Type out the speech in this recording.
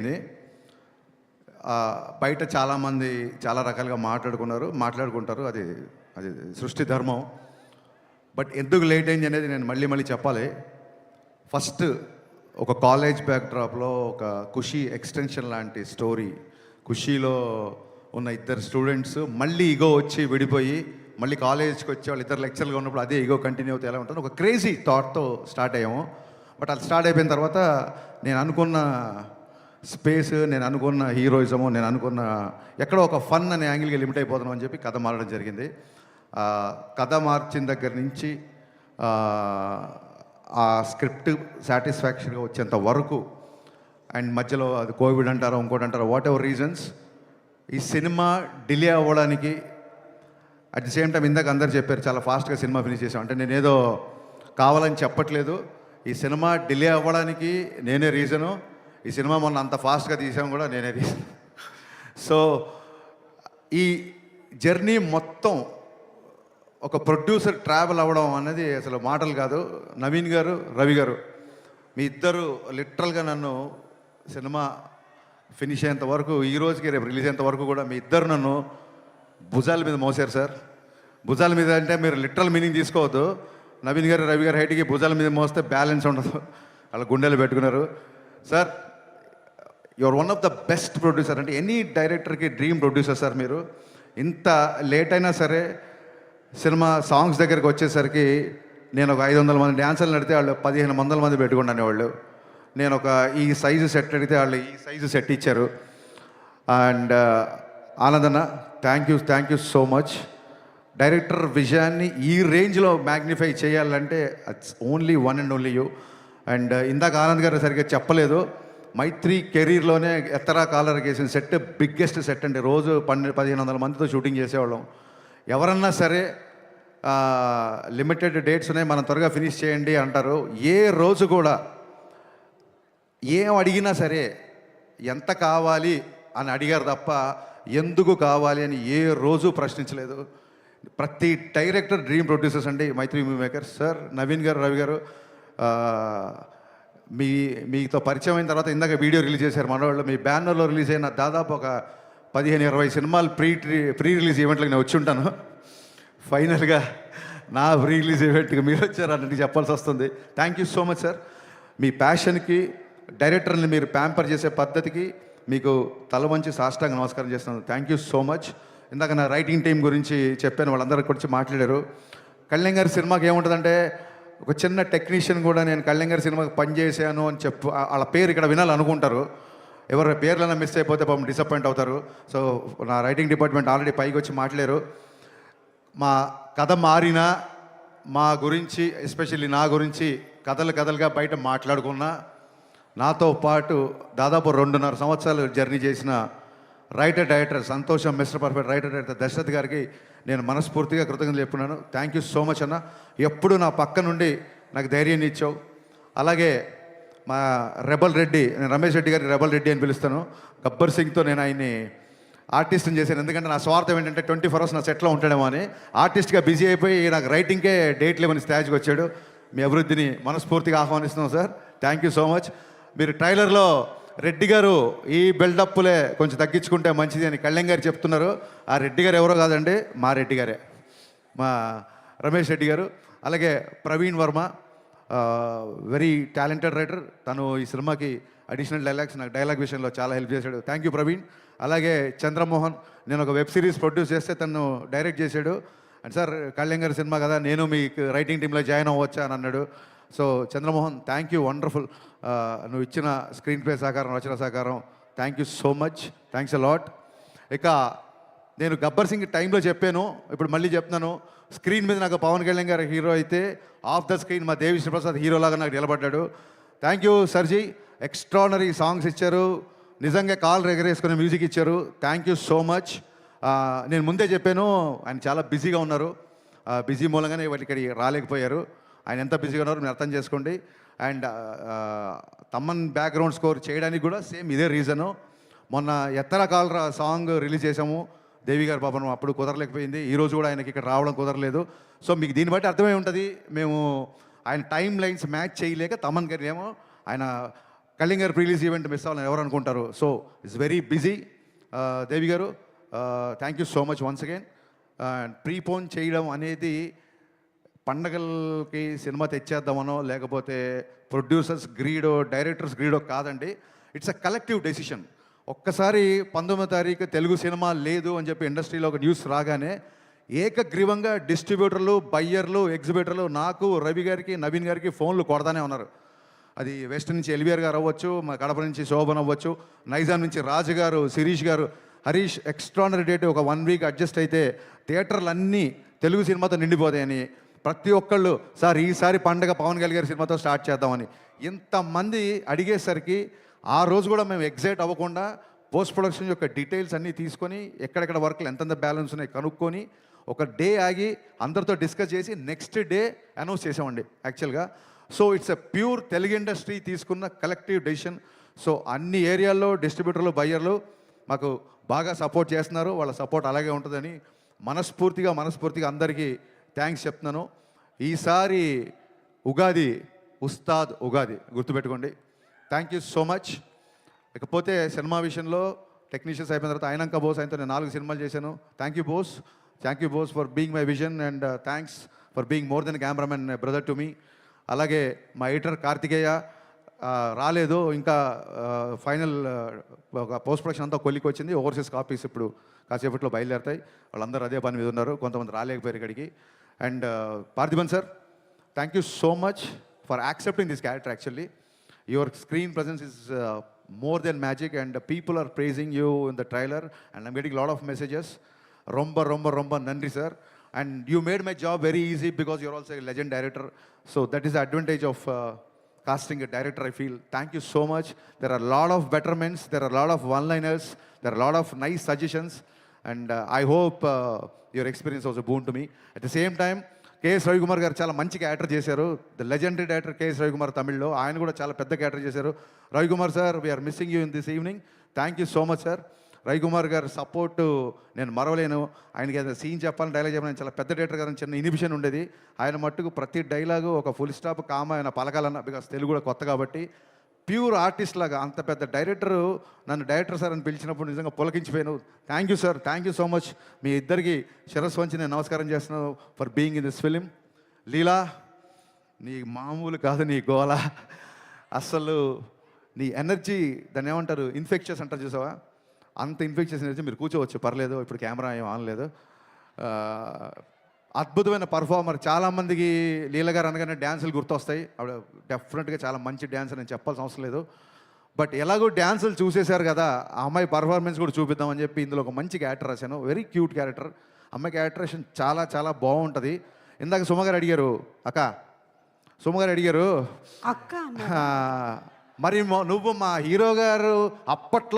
ఇది బయట చాలామంది చాలా రకాలుగా మాట్లాడుకుంటారు. అది అది సృష్టి ధర్మం. బట్ ఎందుకు లేట్ అయింది అనేది నేను మళ్ళీ చెప్పాలి. ఫస్ట్ ఒక కాలేజ్ బ్యాక్డ్రాప్లో ఒక ఖుషీ ఎక్స్టెన్షన్ లాంటి స్టోరీ. ఖుషీలో ఉన్న ఇద్దరు స్టూడెంట్స్ మళ్ళీ ఈగో వచ్చి విడిపోయి మళ్ళీ కాలేజ్కి వచ్చి వాళ్ళు ఇద్దరు లెక్చర్గా ఉన్నప్పుడు అదే ఈగో కంటిన్యూ అవుతే ఎలా ఉంటుంది, ఒక క్రేజీ థాట్తో స్టార్ట్ అయ్యాము. బట్ అది స్టార్ట్ అయిపోయిన తర్వాత నేను అనుకున్న స్పేస్, నేను అనుకున్న హీరోయిజము, నేను అనుకున్న ఎక్కడో ఒక ఫన్ అనే యాంగిల్కి లిమిట్ అయిపోతున్నాం అని చెప్పి కథ మారడం జరిగింది. కథ మార్చిన దగ్గర నుంచి ఆ స్క్రిప్ట్ సాటిస్ఫాక్షన్గా వచ్చేంత వరకు, అండ్ మధ్యలో అది కోవిడ్ అంటారో ఇంకోటి అంటారో, వాట్ ఎవర్ రీజన్స్, ఈ సినిమా డిలే అవ్వడానికి అట్ ది సేమ్ టైం ఇందాక అందరు చెప్పారు చాలా ఫాస్ట్గా సినిమా ఫినిష్ చేసాం అంటే నేనేదో కావాలని చెప్పట్లేదు. ఈ సినిమా డిలే అవ్వడానికి నేనే రీజను. ఈ సినిమా మొన్న అంత ఫాస్ట్గా తీసాం కూడా నేనే రీజన్. సో ఈ జర్నీ మొత్తం ఒక ప్రొడ్యూసర్ ట్రావెల్ అవ్వడం అనేది అసలు మాటలు కాదు. నవీన్ గారు, రవి గారు, మీ ఇద్దరు లిటరల్గా నన్ను సినిమా ఫినిష్ అయ్యేంత వరకు, ఈ రోజుకి రేపు రిలీజ్ అయ్యేంత వరకు కూడా మీ ఇద్దరు నన్ను భుజాల మీద మోసారు సార్. భుజాల మీద అంటే మీరు లిటరల్ మీనింగ్ తీసుకోవద్దు. నవీన్ గారు, రవి గారు హైట్కి భుజాల మీద మోస్తే బ్యాలెన్స్ ఉండదు, వాళ్ళ గుండెలు పెట్టుకున్నారు. Sir, your one of the best producer. అంటే ఎనీ డైరెక్టర్కి డ్రీమ్ ప్రొడ్యూసర్ సార్ మీరు. ఇంత లేట్ అయినా సరే సినిమా సాంగ్స్ దగ్గరికి వచ్చేసరికి నేను ఒక 500 మంది డ్యాన్సర్లు నడితే వాళ్ళు 1500 మంది పెట్టుకున్నాను వాళ్ళు. నేను ఒక ఈ సైజు సెట్ అడిగితే వాళ్ళు ఈ సైజు సెట్ ఇచ్చారు. అండ్ ఆనందన్న, thank you so much. Director విజయాన్ని ఈ రేంజ్లో మ్యాగ్నిఫై చేయాలంటే it's only one and only you. And ఇందాక ఆనంద్ గారు సరిగ్గా చెప్పలేదు, మైత్రి కెరీర్లోనే ఎత్తరా కాలర్కి వేసిన సెట్ బిగ్గెస్ట్ సెట్ అండి. రోజు 1500 మందితో షూటింగ్ చేసేవాళ్ళం. ఎవరన్నా సరే లిమిటెడ్ డేట్స్ ఉన్నాయి, మనం త్వరగా ఫినిష్ చేయండి అంటారు. ఏ రోజు కూడా ఏం అడిగినా సరే ఎంత కావాలి అని అడిగారు తప్ప ఎందుకు కావాలి అని ఏ రోజు ప్రశ్నించలేదు. ప్రతి డైరెక్టర్ డ్రీమ్ ప్రొడ్యూసర్స్ అండి మైత్రి మూవీ మేకర్స్. సార్, నవీన్ గారు, రవి గారు, మీతో పరిచయం అయిన తర్వాత ఇందాక వీడియో రిలీజ్ చేశారు మనవాళ్ళు. మీ బ్యానర్లో రిలీజ్ అయిన దాదాపు ఒక 15-20 సినిమాలు ప్రీ రిలీజ్ ఈవెంట్లకు నేను వచ్చి ఉంటాను. ఫైనల్గా నా ప్రీ రిలీజ్ ఈవెంట్కి మీరు వచ్చారని చెప్పాల్సి వస్తుంది. Thank you so much sir. మీ ప్యాషన్కి, డైరెక్టర్ని మీరు ప్యాంపర్ చేసే పద్ధతికి మీకు తల వంచి సాష్టాంగ నమస్కారం చేస్తున్నాను. Thank you so much. ఇందాక నా రైటింగ్ టీం గురించి చెప్పాను, వాళ్ళందరూ గురించి మాట్లాడారు. కళ్యాణ్ గారి సినిమాకి ఏముంటుందంటే, ఒక చిన్న టెక్నీషియన్ కూడా నేను కళ్యాణ్ గారి సినిమాకి పనిచేసాను అని వాళ్ళ పేరు ఇక్కడ వినాలనుకుంటారు. ఎవరి పేర్లైనా మిస్ అయిపోతే పాపం డిసప్పాయింట్ అవుతారు. సో నా రైటింగ్ డిపార్ట్మెంట్ ఆల్రెడీ పైకి వచ్చి మాట్లాడారు. మా కథ మారినా మా గురించి, ఎస్పెషల్లీ నా గురించి కథలుగా బయట మాట్లాడుకున్నా, నాతో పాటు దాదాపు 2.5 సంవత్సరాలు జర్నీ చేసిన రైటర్ డైరెక్టర్ సంతోషం, mister perfect writer director Dashrath గారికి నేను మనస్ఫూర్తిగా కృతజ్ఞతలు చెప్పుకున్నాను. థ్యాంక్ యూ సో మచ్ అన్న. ఎప్పుడు నా పక్క నుండి నాకు ధైర్యాన్ని ఇచ్చావు. అలాగే మా రెబల్ రెడ్డి, నేను రమేష్ రెడ్డి గారికి రెబల్ రెడ్డి అని పిలుస్తాను. గబ్బర్ సింగ్తో నేను ఆయన్ని ఆర్టిస్ట్ని చేశాను. ఎందుకంటే నా స్వార్థం ఏంటంటే 24 hours నా సెట్లో ఉంటాడేమో అని. ఆర్టిస్ట్గా బిజీ అయిపోయి నాకు రైటింగ్కే డేట్ లేవని స్టేజ్కి వచ్చాడు. మీ అభివృద్ధిని మనస్ఫూర్తిగా ఆహ్వానిస్తున్నాం sir. Thank you so much. మీరు ట్రైలర్లో రెడ్డి గారు ఈ బిల్డప్లే కొంచెం తగ్గించుకుంటే మంచిది అని కళ్యాణ్ గారు చెప్తున్నారు. ఆ రెడ్డి గారు ఎవరో కాదండి, మా రెడ్డి గారే, మా రమేష్ రెడ్డి గారు. అలాగే Praveen Varma, very talented writer. తను ఈ సినిమాకి అడిషనల్ డైలాగ్స్, నాకు డైలాగ్ విషయంలో చాలా హెల్ప్ చేశాడు. Thank you Praveen. అలాగే చంద్రమోహన్, నేను ఒక వెబ్ సిరీస్ ప్రొడ్యూస్ చేస్తే తను డైరెక్ట్ చేశాడు. అండ్ సార్, కళ్యాణ్ గారి సినిమా కదా, నేను మీ రైటింగ్ టీంలో జాయిన్ అవ్వచ్చా అని అన్నాడు. So Chandramohan, thank you, wonderful. నువ్వు ఇచ్చిన స్క్రీన్ ప్లే సహకారం, రచన సహకారం, thank you so much. Thanks a lot. ఇక నేను గబ్బర్ సింగ్ టైంలో చెప్పాను, ఇప్పుడు మళ్ళీ చెప్తున్నాను. స్క్రీన్ మీద నాకు పవన్ కళ్యాణ్ గారు హీరో అయితే, ఆఫ్ ద స్క్రీన్ మా దేవి శ్రీప్రసాద్ హీరోలాగా నాకు నిలబడ్డాడు. థ్యాంక్ యూ సర్జీ. ఎక్స్ట్రానరీ సాంగ్స్ ఇచ్చారు, నిజంగా కాల్ ఎగరేసుకునే మ్యూజిక్ ఇచ్చారు. Thank you so much. నేను ముందే చెప్పాను, ఆయన చాలా బిజీగా ఉన్నారు. బిజీ మూలంగానే వాళ్ళు ఇక్కడికి రాలేకపోయారు. ఆయన ఎంత బిజీగా ఉన్నారో మీరు అర్థం చేసుకోండి. అండ్ తమ్మన్ బ్యాక్గ్రౌండ్ స్కోర్ చేయడానికి కూడా సేమ్ ఇదే రీజను. మొన్న ఎత్తర కాలరా సాంగ్ రిలీజ్ చేసాము, దేవి గారు పాపం అప్పుడు కుదరలేకపోయింది. ఈరోజు కూడా ఆయనకి ఇక్కడ రావడం కుదరలేదు. సో మీకు దీన్ని బట్టి అర్థమై ఉంటుంది, మేము ఆయన టైం లైన్స్ మ్యాచ్ చేయలేక తమన్ గారు ఏమో ఆయన కళింగ్ గారు రిలీజ్ ఈవెంట్ మిస్ అవ్వాలని ఎవరు అనుకుంటారు. So it's very busy. Devi గారు thank you so much once again. Prepone చేయడం అనేది పండగలకి సినిమా తెచ్చేద్దామనో లేకపోతే ప్రొడ్యూసర్స్ గ్రీడో డైరెక్టర్స్ గ్రీడో కాదండి. It's a collective decision. ఒక్కసారి 19వ తారీఖు తెలుగు సినిమా లేదు అని చెప్పి ఇండస్ట్రీలో ఒక న్యూస్ రాగానే ఏకగ్రీవంగా డిస్ట్రిబ్యూటర్లు, బయ్యర్లు, ఎగ్జిబిటర్లు నాకు, రవి గారికి, నవీన్ గారికి ఫోన్లు కొడతానే ఉన్నారు. అది వెస్ట్ నుంచి ఎల్విఆర్ గారు అవ్వచ్చు, మా కడప నుంచి శోభన్ అవ్వచ్చు, నైజాం నుంచి రాజు గారు, శిరీష్ గారు, హరీష్ ఎక్స్ట్రానరీ డేట్ ఒక 1 వీక్ అడ్జస్ట్ అయితే థియేటర్లు అన్నీ తెలుగు సినిమాతో నిండిపోతాయని ప్రతి ఒక్కళ్ళు సార్ ఈసారి పండగ పవన్ కళ్యాణ్ గారి సినిమాతో స్టార్ట్ చేద్దామని ఇంతమంది అడిగేసరికి ఆ రోజు కూడా మేము ఎగ్జైట్ అవ్వకుండా పోస్ట్ ప్రొడక్షన్ యొక్క డీటెయిల్స్ అన్నీ తీసుకొని ఎక్కడెక్కడ వర్క్లు ఎంతెంత బ్యాలెన్స్ ఉన్నాయి కనుక్కొని ఒక డే ఆగి అందరితో డిస్కస్ చేసి నెక్స్ట్ డే అనౌన్స్ చేసామండి యాక్చువల్గా. So it's a pure Telugu industry తీసుకున్న కలెక్టివ్ డెసిషన్. సో అన్ని ఏరియాల్లో డిస్ట్రిబ్యూటర్లు, బయ్యర్లు మాకు బాగా సపోర్ట్ చేస్తున్నారు. వాళ్ళ సపోర్ట్ అలాగే ఉంటుందని మనస్ఫూర్తిగా అందరికీ థ్యాంక్స్ చెప్తున్నాను. ఈసారి ఉగాది ఉస్తాద్ ఉగాది గుర్తుపెట్టుకోండి. Thank you so much. ఇకపోతే సినిమా విషయంలో టెక్నీషియన్స్ అయిపోయిన తర్వాత అయినాక బోస్ ఆయనతో నేను 4 సినిమాలు చేశాను. Thank you Bose for being my vision and thanks for being more than cameraman brother to me. అలాగే మా ఎడిటర్ కార్తికేయ రాలేదు ఇంకా, ఫైనల్ ఒక పోస్ట్ ప్రొడక్షన్ అంతా కొలికి వచ్చింది. ఓవర్సీస్ కాపీస్ ఇప్పుడు కాసేపట్లో బయలుదేరుతాయి. వాళ్ళందరూ అదే పని మీద ఉన్నారు, కొంతమంది రాలేకపోయారు ఇక్కడికి. And Parthiban sir, thank you so much for accepting this character. Actually your screen presence is more than magic and people are praising you in the trailer and I'm getting a lot of messages. Romba nandri sir, and you made my job very easy because you're also a legend director. So that is the advantage of casting a director, I feel. Thank you so much. There are a lot of betterments, there are a lot of one-liners, there are a lot of nice suggestions, and I hope your experience was a boon to me. At the same time, KS Ravikumar గారు చాలా మంచి character చేశారు. The legendary director KS Ravikumar తమిళ్లో, ఆయన కూడా చాలా పెద్ద character చేశారు. Ravikumar sir, we are missing you in this evening. Thank you so much sir. Ravikumar గారు సపోర్టు నేను మరవలేను. ఆయనకి ఏదైనా సీన్ చెప్పాలని, డైలాగ్ చెప్పాలని చాలా పెద్ద డైరెక్టర్ గారు, చిన్న ఇనిబిషన్ ఉండేది. ఆయన మట్టుకు ప్రతి డైలాగు ఒక ఫుల్ స్టాప్ కామ ఆయన పలకాలన్న, బికాస్ తెలుగు కూడా కొత్త కాబట్టి ప్యూర్ ఆర్టిస్ట్ లాగా. అంత పెద్ద డైరెక్టరు నన్ను డైరెక్టర్ సార్ అని పిలిచినప్పుడు నిజంగా పులకించిపోయాను. Thank you sir, thank you so much. మీ ఇద్దరికి శిరస్సు వంచి నేను నమస్కారం చేస్తున్నాను for being in this film. Leela, నీ మామూలు కాదు నీ గోల, అస్సలు నీ ఎనర్జీ, దాన్ని ఏమంటారు, ఇన్ఫెక్షన్స్ అంటారు చూసావా, అంత ఇన్ఫెక్షన్స్ ఎనర్జీ. మీరు కూర్చోవచ్చు, పర్లేదు, ఇప్పుడు కెమెరా ఏం ఆనలేదు. అద్భుతమైన పర్ఫార్మర్. చాలామందికి లీల గారు అనగానే డ్యాన్సులు గుర్తొస్తాయి. ఆవిడ డెఫినెట్గా చాలా మంచి డ్యాన్స్ నేను చెప్పాల్సిన అవసరం లేదు. బట్ ఎలాగో డ్యాన్సులు చూసేశారు కదా, ఆ అమ్మాయి పర్ఫార్మెన్స్ కూడా చూపిద్దామని చెప్పి ఇందులో ఒక మంచి క్యారెక్టర్ రాశాను. Very cute character. అమ్మాయి క్యారెక్టరేషన్ చాలా చాలా బాగుంటుంది. ఇందాక సుమగారు అడిగారు, సుమగారు అడిగారు, అక్క మరి నువ్వు మా హీరో గారు అప్పట్లో